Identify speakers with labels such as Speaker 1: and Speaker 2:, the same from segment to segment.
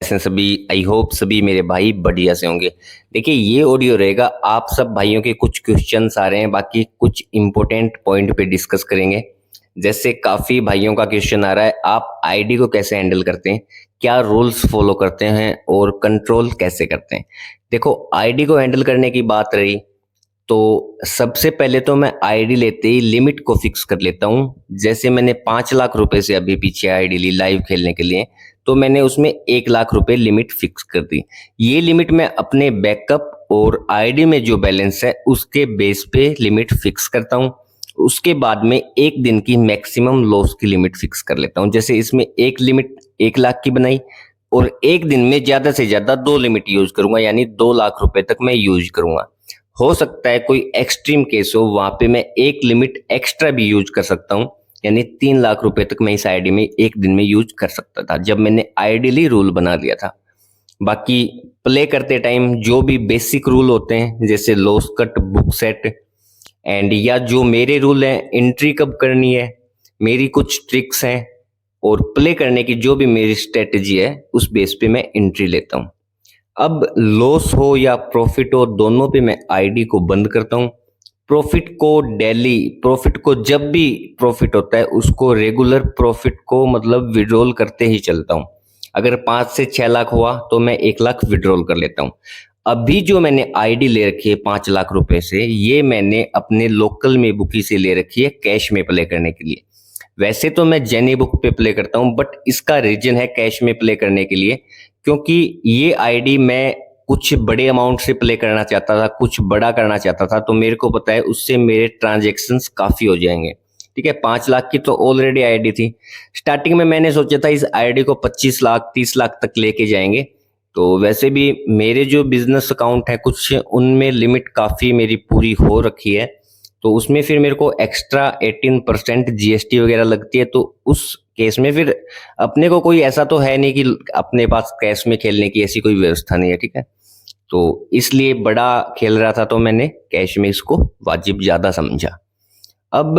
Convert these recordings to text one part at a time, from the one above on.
Speaker 1: कैसे हैं सभी। आई होप सभी मेरे भाई बढ़िया से होंगे। देखिए ये ऑडियो रहेगा, आप सब भाइयों के कुछ क्वेश्चंस आ रहे हैं, बाकी कुछ इंपॉर्टेंट पॉइंट पे डिस्कस करेंगे। जैसे काफी भाइयों का क्वेश्चन आ रहा है, आप आईडी को कैसे हैंडल करते हैं, क्या रूल्स फॉलो करते हैं और कंट्रोल कैसे करते हैं। देखो आईडी को हैंडल करने की बात रही तो सबसे पहले तो मैं आईडी लेते ही लिमिट को फिक्स कर लेता हूँ। जैसे मैंने 5 लाख रुपए से अभी पीछे आईडी ली लाइव खेलने के लिए, तो मैंने उसमें 1 लाख रुपए लिमिट फिक्स कर दी। ये लिमिट मैं अपने बैकअप और आईडी में जो बैलेंस है उसके बेस पे लिमिट फिक्स करता हूँ। उसके बाद में एक दिन की मैक्सिमम लॉस की लिमिट फिक्स कर लेता हूँ। जैसे इसमें एक लिमिट 1 लाख की बनाई और एक दिन में ज्यादा से ज्यादा 2 लिमिट यूज करूंगा, यानी 2 लाख रुपए तक मैं यूज करूंगा। हो सकता है कोई एक्सट्रीम केस हो, वहां पे मैं एक लिमिट एक्स्ट्रा भी यूज कर सकता हूँ, यानी 3 लाख रुपए तक मैं इस आईडी में एक दिन में यूज कर सकता था, जब मैंने आइडियली रूल बना लिया था। बाकी प्ले करते टाइम जो भी बेसिक रूल होते हैं, जैसे loss cut, book set and या जो मेरे रूल हैं, एंट्री कब करनी है, मेरी कुछ ट्रिक्स हैं और प्ले करने की जो भी मेरी स्ट्रेटेजी है, उस बेस पे मैं एंट्री लेता हूँ। अब लॉस हो या प्रॉफिट हो, दोनों पे मैं आईडी को बंद करता हूँ। प्रॉफिट को डेली, प्रॉफिट को जब भी प्रॉफिट होता है उसको रेगुलर प्रॉफिट को मतलब विड्रॉल करते ही चलता हूँ। अगर 5 से 6 लाख हुआ तो मैं 1 लाख विड्रॉल कर लेता हूँ। अभी जो मैंने आईडी ले रखी है 5 लाख रुपए से, ये मैंने अपने लोकल में बुकी से ले रखी है कैश में प्ले करने के लिए। वैसे तो मैं जेनी बुक पे प्ले करता हूँ, बट इसका रीजन है कैश में प्ले करने के लिए, क्योंकि ये आईडी मैं कुछ बड़े अमाउंट से प्ले करना चाहता था, कुछ बड़ा करना चाहता था, तो मेरे को पता है उससे मेरे ट्रांजैक्शंस काफी हो जाएंगे। ठीक है, 5 लाख की तो ऑलरेडी आईडी थी। स्टार्टिंग में मैंने सोचा था इस आईडी को 25 लाख 30 लाख तक लेके जाएंगे। तो वैसे भी मेरे जो बिजनेस अकाउंट है कुछ, उनमें लिमिट काफी मेरी पूरी हो रखी है, तो उसमें फिर मेरे को एक्स्ट्रा 18% जीएसटी वगैरह लगती है। तो उस केस में फिर अपने को कोई ऐसा तो है नहीं कि अपने पास कैश में खेलने की ऐसी कोई व्यवस्था नहीं है। ठीक है, तो इसलिए बड़ा खेल रहा था तो मैंने कैश में इसको वाजिब ज्यादा समझा। अब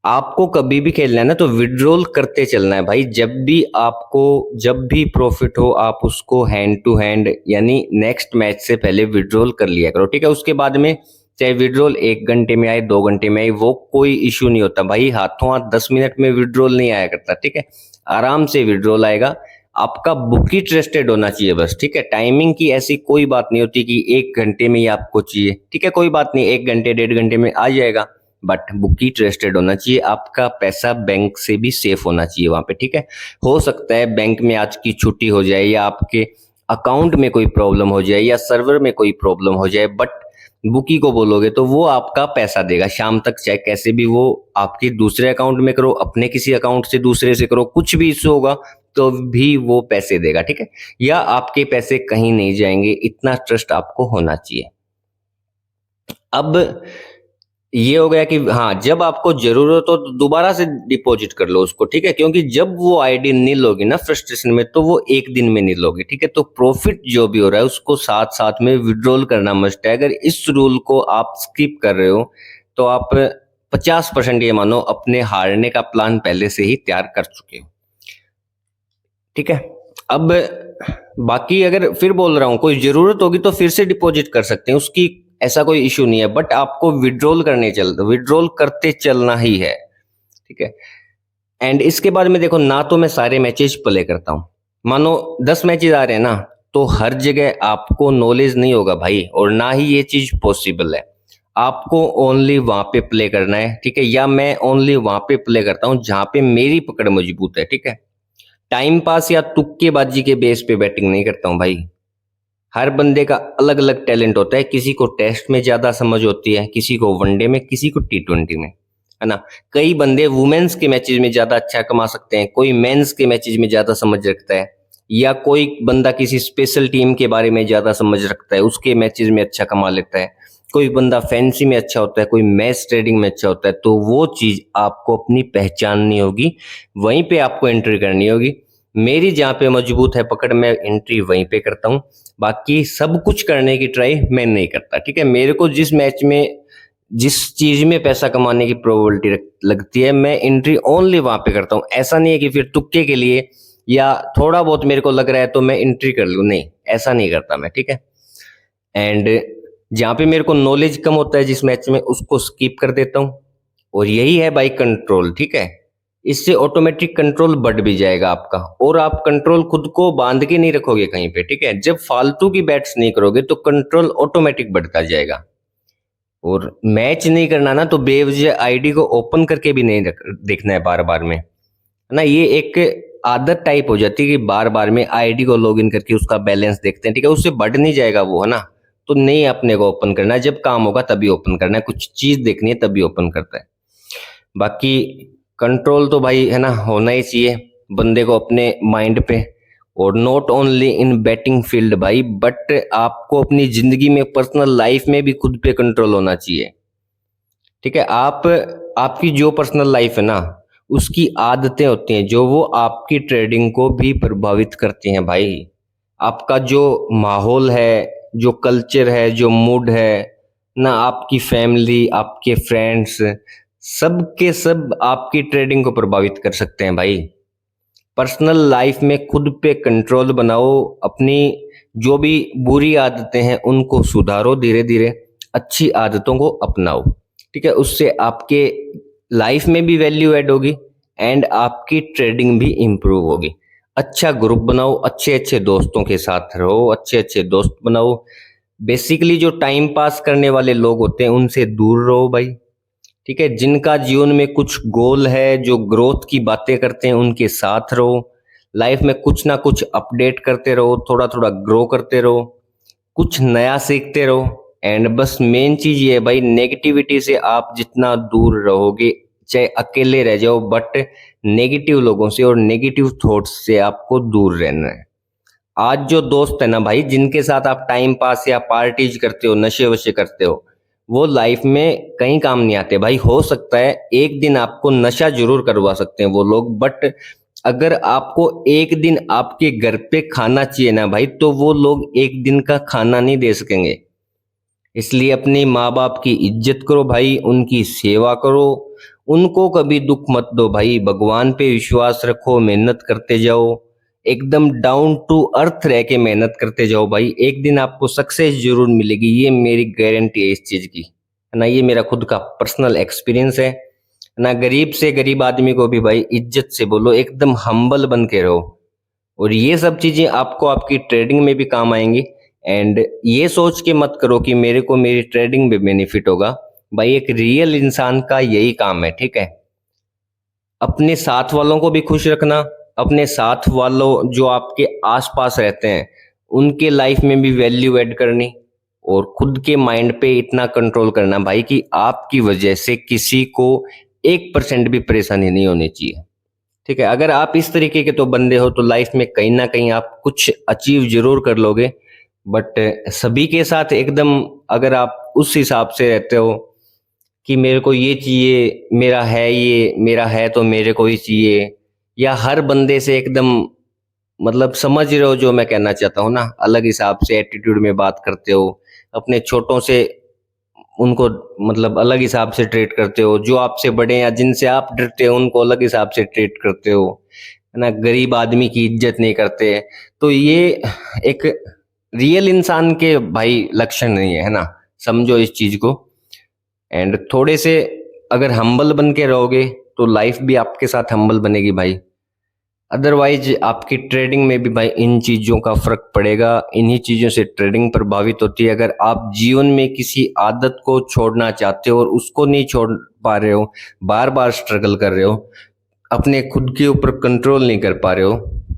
Speaker 1: आपको कभी भी खेलना है ना तो विड्रॉल करते चलना है भाई। जब भी आपको, जब भी प्रॉफिट हो, आप उसको हैंड टू हैंड यानी नेक्स्ट मैच से पहले विड्रॉल कर लिया करो। ठीक है, उसके बाद में चाहे विड्रॉल 1 घंटे में आए, 2 घंटे में आए, वो कोई इश्यू नहीं होता भाई। हाथों हाथ 10 मिनट में विड्रॉल नहीं आया करता। ठीक है, आराम से विड्रॉल आएगा। आपका बुक ही ट्रस्टेड होना चाहिए बस। ठीक है, टाइमिंग की ऐसी कोई बात नहीं होती कि 1 घंटे में ही आपको चाहिए। ठीक है, कोई बात नहीं, 1 घंटे 1.5 घंटे में आ जाएगा, बट बुक ही ट्रस्टेड होना चाहिए। आपका पैसा बैंक से भी सेफ होना चाहिए वहां पे। ठीक है, हो सकता है बैंक में आज की छुट्टी हो जाए, या आपके अकाउंट में कोई प्रॉब्लम हो जाए, या सर्वर में कोई प्रॉब्लम हो जाए, बट बुकी को बोलोगे तो वो आपका पैसा देगा शाम तक। चाहे कैसे भी वो आपके दूसरे अकाउंट में करो, अपने किसी अकाउंट से दूसरे से करो, कुछ भी इशू होगा तो भी वो पैसे देगा। ठीक है, या आपके पैसे कहीं नहीं जाएंगे, इतना ट्रस्ट आपको होना चाहिए। अब ये हो गया कि हाँ, जब आपको जरूरत हो तो दोबारा से डिपॉजिट कर लो उसको। ठीक है, क्योंकि जब वो आईडी नील होगी ना फ्रस्ट्रेशन में, तो वो एक दिन में नील होगी। ठीक है, तो प्रॉफिट जो भी हो रहा है उसको साथ साथ में विड्रॉल करना मस्ट है। अगर इस रूल को आप स्किप कर रहे हो तो आप 50% ये मानो अपने हारने का प्लान पहले से ही तैयार कर चुके हो। ठीक है, अब बाकी अगर फिर बोल रहा हूं, कोई जरूरत होगी तो फिर से डिपॉजिट कर सकते हैं, उसकी ऐसा कोई इशू नहीं है, बट आपको विड्रॉल करते चलना ही है। ठीक है, एंड इसके बाद में देखो, ना तो मैं सारे मैचेस प्ले करता हूं। मानो 10 मैचेस आ रहे हैं ना, तो हर जगह आपको नॉलेज नहीं होगा भाई, और ना ही ये चीज पॉसिबल है। आपको ओनली वहां पे प्ले करना है। ठीक है, या मैं ओनली वहां पे प्ले करता हूं जहां पे मेरी पकड़ मजबूत है। ठीक है, टाइम पास या तुक्केबाजी के बेस पे बैटिंग नहीं करता हूं भाई। हर बंदे का अलग अलग टैलेंट होता है, किसी को टेस्ट में ज्यादा समझ होती है, किसी को वनडे में, किसी को T20 में, है ना। कई बंदे वुमेन्स के मैचेस में ज्यादा अच्छा कमा सकते हैं, कोई मेंस के मैचेस में ज्यादा समझ रखता है, या कोई बंदा किसी स्पेशल टीम के बारे में ज्यादा समझ रखता है, उसके मैचेस में अच्छा कमा लेता है। कोई बंदा फैंसी में अच्छा होता है, कोई मैच ट्रेडिंग में अच्छा होता है। तो वो चीज आपको अपनी पहचाननी होगी, वहीं पे आपको एंट्री करनी होगी। मेरी जहाँ पे मजबूत है पकड़, मैं एंट्री वहीं पे करता हूँ। बाकी सब कुछ करने की ट्राई मैं नहीं करता। ठीक है, मेरे को जिस मैच में, जिस चीज में पैसा कमाने की प्रोबेबिलिटी लगती है, मैं एंट्री ओनली वहां पे करता हूँ। ऐसा नहीं है कि फिर तुक्के के लिए या थोड़ा बहुत मेरे को लग रहा है तो मैं एंट्री कर लूँ, नहीं ऐसा नहीं करता मैं, ठीक है। एंड जहाँ पे मेरे को नॉलेज कम होता है जिस मैच में, उसको स्किप कर देता हूँ। और यही है भाई कंट्रोल, ठीक है। इससे ऑटोमेटिक कंट्रोल बढ़ भी जाएगा आपका, और आप कंट्रोल खुद को बांध के नहीं रखोगे कहीं पे, ठीक है। जब फालतू की बैट्स नहीं करोगे तो कंट्रोल ऑटोमेटिक बढ़ता जाएगा। और मैच नहीं करना ना तो बेवजह आईडी को ओपन करके भी नहीं देखना है बार बार में, है ना। ये एक आदत टाइप हो जाती है कि बार बार में आईडी को लॉगिन करके उसका बैलेंस देखते हैं, ठीक है। उससे बढ़ नहीं जाएगा वो, है ना। तो नहीं अपने को ओपन करना है, जब काम होगा तभी ओपन करना है, कुछ चीज देखनी है तभी ओपन करता है। बाकी कंट्रोल तो भाई, है ना, होना ही चाहिए बंदे को अपने माइंड पे। और not only in batting field भाई, बट आपको अपनी जिंदगी में, पर्सनल लाइफ में भी खुद पे कंट्रोल होना चाहिए, ठीक है। आपकी जो पर्सनल लाइफ है ना, उसकी आदतें होती हैं जो वो आपकी ट्रेडिंग को भी प्रभावित करती हैं भाई। आपका जो माहौल है, जो कल्चर है, जो मूड है ना, आपकी फैमिली, आपके फ्रेंड्स, सब के सब आपकी ट्रेडिंग को प्रभावित कर सकते हैं भाई। पर्सनल लाइफ में खुद पे कंट्रोल बनाओ, अपनी जो भी बुरी आदतें हैं उनको सुधारो धीरे धीरे, अच्छी आदतों को अपनाओ, ठीक है। उससे आपके लाइफ में भी वैल्यू ऐड होगी एंड आपकी ट्रेडिंग भी इम्प्रूव होगी। अच्छा ग्रुप बनाओ, अच्छे अच्छे दोस्तों के साथ रहो, अच्छे अच्छे दोस्त बनाओ। बेसिकली जो टाइम पास करने वाले लोग होते हैं उनसे दूर रहो भाई, ठीक है। जिनका जीवन में कुछ गोल है, जो ग्रोथ की बातें करते हैं, उनके साथ रहो। लाइफ में कुछ ना कुछ अपडेट करते रहो, थोड़ा थोड़ा ग्रो करते रहो, कुछ नया सीखते रहो। एंड बस मेन चीज ये है भाई, नेगेटिविटी से आप जितना दूर रहोगे, चाहे अकेले रह जाओ, बट नेगेटिव लोगों से और नेगेटिव थॉट्स से आपको दूर रहना है। आज जो दोस्त है ना भाई, जिनके साथ आप टाइम पास या पार्टीज करते हो, नशे वशे करते हो, वो लाइफ में कहीं काम नहीं आते भाई। हो सकता है एक दिन आपको नशा जरूर करवा सकते हैं वो लोग, बट अगर आपको एक दिन आपके घर पे खाना चाहिए ना भाई, तो वो लोग एक दिन का खाना नहीं दे सकेंगे। इसलिए अपने माँ बाप की इज्जत करो भाई, उनकी सेवा करो, उनको कभी दुख मत दो भाई। भगवान पे विश्वास रखो, मेहनत करते जाओ, एकदम डाउन टू अर्थ रह के मेहनत करते जाओ भाई। एक दिन आपको सक्सेस जरूर मिलेगी, ये मेरी गारंटी है इस चीज की, है ना। ये मेरा खुद का पर्सनल एक्सपीरियंस है ना। गरीब से गरीब आदमी को भी भाई इज्जत से बोलो, एकदम हम्बल बन के रहो। और ये सब चीजें आपको आपकी ट्रेडिंग में भी काम आएंगी। एंड ये सोच के मत करो कि मेरे को मेरी ट्रेडिंग में बेनिफिट होगा भाई। एक रियल इंसान का यही काम है, ठीक है। अपने साथ वालों को भी खुश रखना, अपने साथ वालों जो आपके आसपास रहते हैं उनके लाइफ में भी वैल्यू ऐड करनी, और खुद के माइंड पे इतना कंट्रोल करना भाई कि आपकी वजह से किसी को 1% भी परेशानी नहीं होनी चाहिए, ठीक है। अगर आप इस तरीके के तो बंदे हो तो लाइफ में कहीं ना कहीं आप कुछ अचीव जरूर कर लोगे। बट सभी के साथ एकदम अगर आप उस हिसाब से रहते हो कि मेरे को ये चाहिए, मेरा है ये, मेरा है तो मेरे को ही चाहिए, या हर बंदे से एकदम, मतलब समझ रहे हो जो मैं कहना चाहता हूँ ना, अलग हिसाब से एटीट्यूड में बात करते हो, अपने छोटों से उनको मतलब अलग हिसाब से ट्रीट करते हो, जो आपसे बड़े या जिनसे आप डरते हो उनको अलग हिसाब से ट्रीट करते हो, है ना। गरीब आदमी की इज्जत नहीं करते, तो ये एक रियल इंसान के भाई लक्षण नहीं है, है ना। समझो इस चीज को। एंड थोड़े से अगर हम्बल बन के रहोगे तो लाइफ भी आपके साथ हम्बल बनेगी भाई। अदरवाइज आपकी ट्रेडिंग में भी भाई इन चीजों का फर्क पड़ेगा, इन्हीं चीजों से ट्रेडिंग प्रभावित होती है। अगर आप जीवन में किसी आदत को छोड़ना चाहते हो और उसको नहीं छोड़ पा रहे हो, बार बार स्ट्रगल कर रहे हो, अपने खुद के ऊपर कंट्रोल नहीं कर पा रहे हो,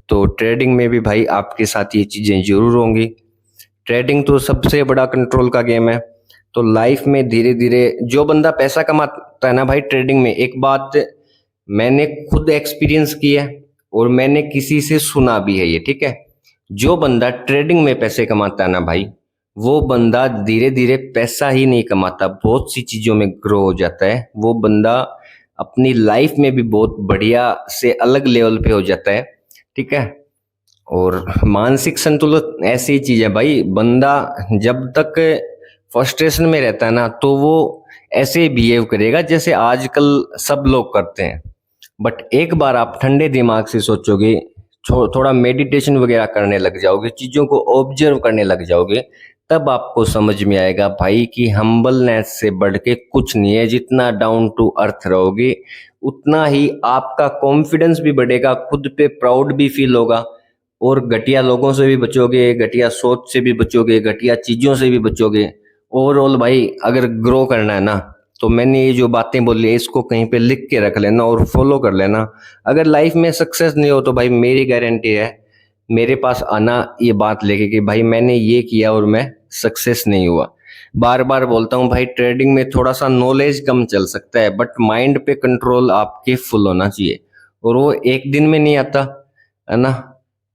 Speaker 1: तो ट्रेडिंग में भी भाई आपके साथ ये चीजें जरूर होंगी। ट्रेडिंग तो सबसे बड़ा कंट्रोल का गेम है। तो लाइफ में धीरे धीरे जो बंदा पैसा कमाता है ना भाई ट्रेडिंग में, एक बात मैंने खुद एक्सपीरियंस की है और मैंने किसी से सुना भी है ये, ठीक है। जो बंदा ट्रेडिंग में पैसे कमाता है ना भाई, वो बंदा धीरे धीरे पैसा ही नहीं कमाता, बहुत सी चीजों में ग्रो हो जाता है। वो बंदा अपनी लाइफ में भी बहुत बढ़िया से अलग लेवल पे हो जाता है, ठीक है। और मानसिक संतुलन ऐसी ही चीज है भाई, बंदा जब तक फ्रस्ट्रेशन में रहता है ना तो वो ऐसे बिहेव करेगा जैसे आजकल सब लोग करते हैं। बट एक बार आप ठंडे दिमाग से सोचोगे, थोड़ा मेडिटेशन वगैरह करने लग जाओगे, चीज़ों को ऑब्जर्व करने लग जाओगे, तब आपको समझ में आएगा भाई कि हम्बलनेस से बढ़ के कुछ नहीं है। जितना डाउन टू अर्थ रहोगे उतना ही आपका कॉन्फिडेंस भी बढ़ेगा, खुद पे प्राउड भी फील होगा, और घटिया लोगों से भी बचोगे, घटिया सोच से भी बचोगे, घटिया चीज़ों से भी बचोगे। ओवरऑल भाई अगर ग्रो करना है ना, तो मैंने ये जो बातें बोली इसको कहीं पे लिख के रख लेना और फॉलो कर लेना। अगर लाइफ में सक्सेस नहीं हो तो भाई मेरी गारंटी है, मेरे पास आना ये बात लेके कि भाई मैंने ये किया और मैं सक्सेस नहीं हुआ। बार बार बोलता हूँ भाई, ट्रेडिंग में थोड़ा सा नॉलेज कम चल सकता है, बट माइंड पे कंट्रोल आपके फुल होना चाहिए, और वो एक दिन में नहीं आता है ना।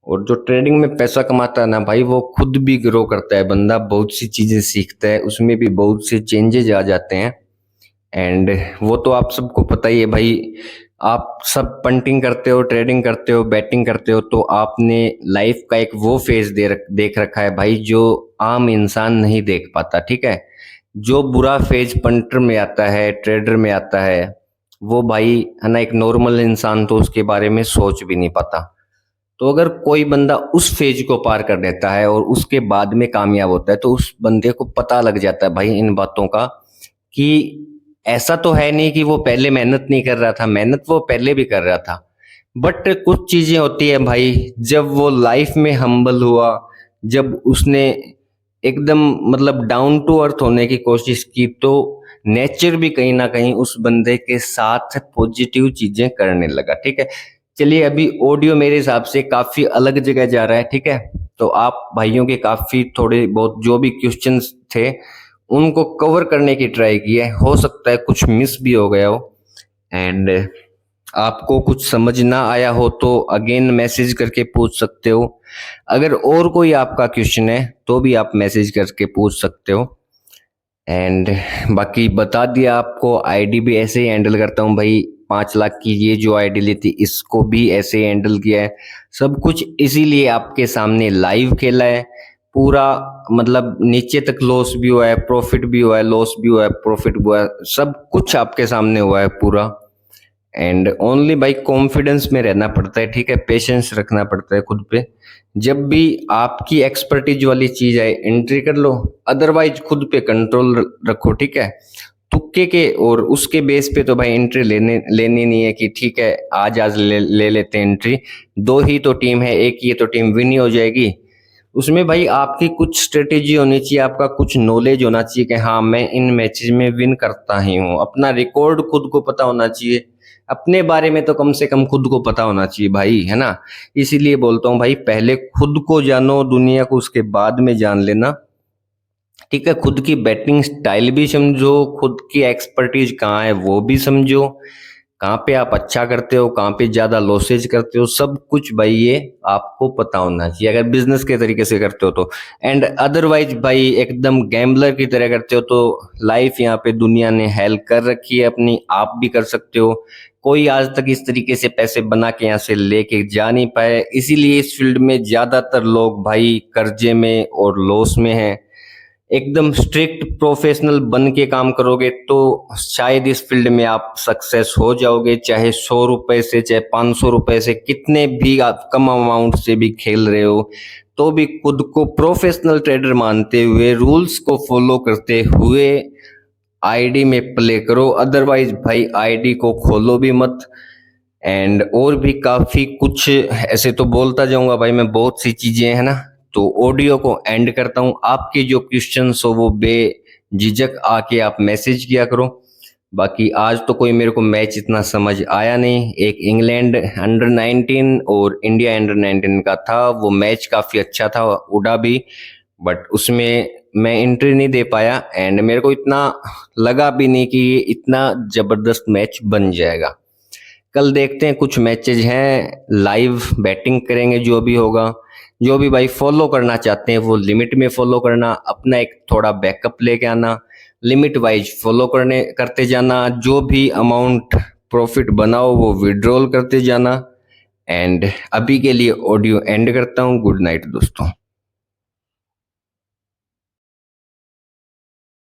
Speaker 1: और जो ट्रेडिंग में पैसा कमाता है ना भाई, वो खुद भी ग्रो करता है बंदा, बहुत सी चीजें सीखता है, उसमें भी बहुत से चेंजेज आ जाते हैं। एंड वो तो आप सबको पता ही है भाई। आप सब पंटिंग करते हो, ट्रेडिंग करते हो, बैटिंग करते हो, तो आपने लाइफ का एक वो फेज देख रखा है भाई जो आम इंसान नहीं देख पाता, ठीक है। जो बुरा फेज पंटर में आता है, ट्रेडर में आता है, वो भाई है ना, एक नॉर्मल इंसान तो उसके बारे में सोच भी नहीं पाता। तो अगर कोई बंदा उस फेज को पार कर लेता है और उसके बाद में कामयाब होता है, तो उस बंदे को पता लग जाता है भाई इन बातों का, कि ऐसा तो है नहीं कि वो पहले मेहनत नहीं कर रहा था, मेहनत वो पहले भी कर रहा था। बट कुछ चीजें होती है भाई, जब वो लाइफ में हम्बल हुआ, जब उसने एकदम मतलब डाउन टू अर्थ होने की कोशिश की, तो नेचर भी कहीं ना कहीं उस बंदे के साथ पॉजिटिव चीजें करने लगा, ठीक है। चलिए, अभी ऑडियो मेरे हिसाब से काफी अलग जगह जा रहा है, ठीक है। तो आप भाइयों के काफी थोड़े बहुत जो भी क्वेश्चंस थे उनको कवर करने की ट्राई की है, हो सकता है कुछ मिस भी हो गया हो। एंड आपको कुछ समझ ना आया हो तो अगेन मैसेज करके पूछ सकते हो। अगर और कोई आपका क्वेश्चन है तो भी आप मैसेज करके पूछ सकते हो। एंड बाकी बता दिया आपको, आईडी भी ऐसे ही हैंडल करता हूँ भाई। 5 लाख की ये जो आईडी ली थी इसको भी ऐसे ही हैंडल किया है, सब कुछ इसीलिए आपके सामने लाइव खेला है पूरा। मतलब नीचे तक लॉस भी हुआ है, प्रॉफिट भी हुआ है, लॉस भी हुआ है, प्रॉफिट भी हुआ है, सब कुछ आपके सामने हुआ है पूरा। एंड ओनली भाई कॉन्फिडेंस में रहना पड़ता है, ठीक है, पेशेंस रखना पड़ता है खुद पे। जब भी आपकी एक्सपर्टीज वाली चीज आए एंट्री कर लो, अदरवाइज खुद पे कंट्रोल रखो, ठीक है। तुक्के के और उसके बेस पे तो भाई एंट्री लेनी नहीं है कि ठीक है आज ले लेते हैं एंट्री। दो ही तो टीम है, एक ये तो टीम विन ही हो जाएगी। उसमें भाई आपकी कुछ स्ट्रेटेजी होनी चाहिए, आपका कुछ नॉलेज होना चाहिए कि हाँ मैं इन मैचेस में विन करता ही हूँ। अपना रिकॉर्ड खुद को पता होना चाहिए, अपने बारे में तो कम से कम खुद को पता होना चाहिए भाई, है ना। इसीलिए बोलता हूँ भाई, पहले खुद को जानो दुनिया को उसके बाद में जान लेना, ठीक है। खुद की बैटिंग स्टाइल भी समझो, खुद की एक्सपर्टीज कहाँ है वो भी समझो, कहाँ पे आप अच्छा करते हो, कहाँ पे ज्यादा लॉसेज करते हो, सब कुछ भाई ये आपको पता होना चाहिए अगर बिजनेस के तरीके से करते हो तो। एंड अदरवाइज भाई एकदम गैम्बलर की तरह करते हो तो लाइफ यहाँ पे दुनिया ने हेल्प कर रखी है अपनी, आप भी कर सकते हो। कोई आज तक इस तरीके से पैसे बना के यहाँ से लेके जा नहीं पाए, इसीलिए इस फील्ड में ज्यादातर लोग भाई कर्जे में और लॉस में हैं। एकदम स्ट्रिक्ट प्रोफेशनल बन के काम करोगे तो शायद इस फील्ड में आप सक्सेस हो जाओगे, चाहे 100 रुपए से, चाहे 500 रुपए से, कितने भी आप कम अमाउंट से भी खेल रहे हो, तो भी खुद को प्रोफेशनल ट्रेडर मानते हुए, रूल्स को फॉलो करते हुए आईडी में प्ले करो। अदरवाइज भाई आईडी को खोलो भी मत। एंड और भी काफी कुछ ऐसे तो बोलता जाऊंगा भाई मैं, बहुत सी चीजें है ना। तो ऑडियो को एंड करता हूं, आपके जो क्वेश्चंस हो वो बेझिझक आके आप मैसेज किया करो। बाकी आज तो कोई मेरे को मैच इतना समझ आया नहीं, एक इंग्लैंड अंडर 19 और इंडिया अंडर 19 का था, वो मैच काफी अच्छा था, उड़ा भी, बट उसमें मैं एंट्री नहीं दे पाया। एंड मेरे को इतना लगा भी नहीं कि ये इतना जबरदस्त मैच बन जाएगा। कल देखते हैं, कुछ मैचेज हैं, लाइव बैटिंग करेंगे, जो भी होगा। जो भी भाई फॉलो करना चाहते हैं वो लिमिट में फॉलो करना, अपना एक थोड़ा बैकअप लेके आना, लिमिट वाइज फॉलो करते जाना, जो भी अमाउंट प्रॉफिट बनाओ वो विड्रॉल करते जाना। एंड अभी के लिए ऑडियो एंड करता हूँ। गुड नाइट दोस्तों।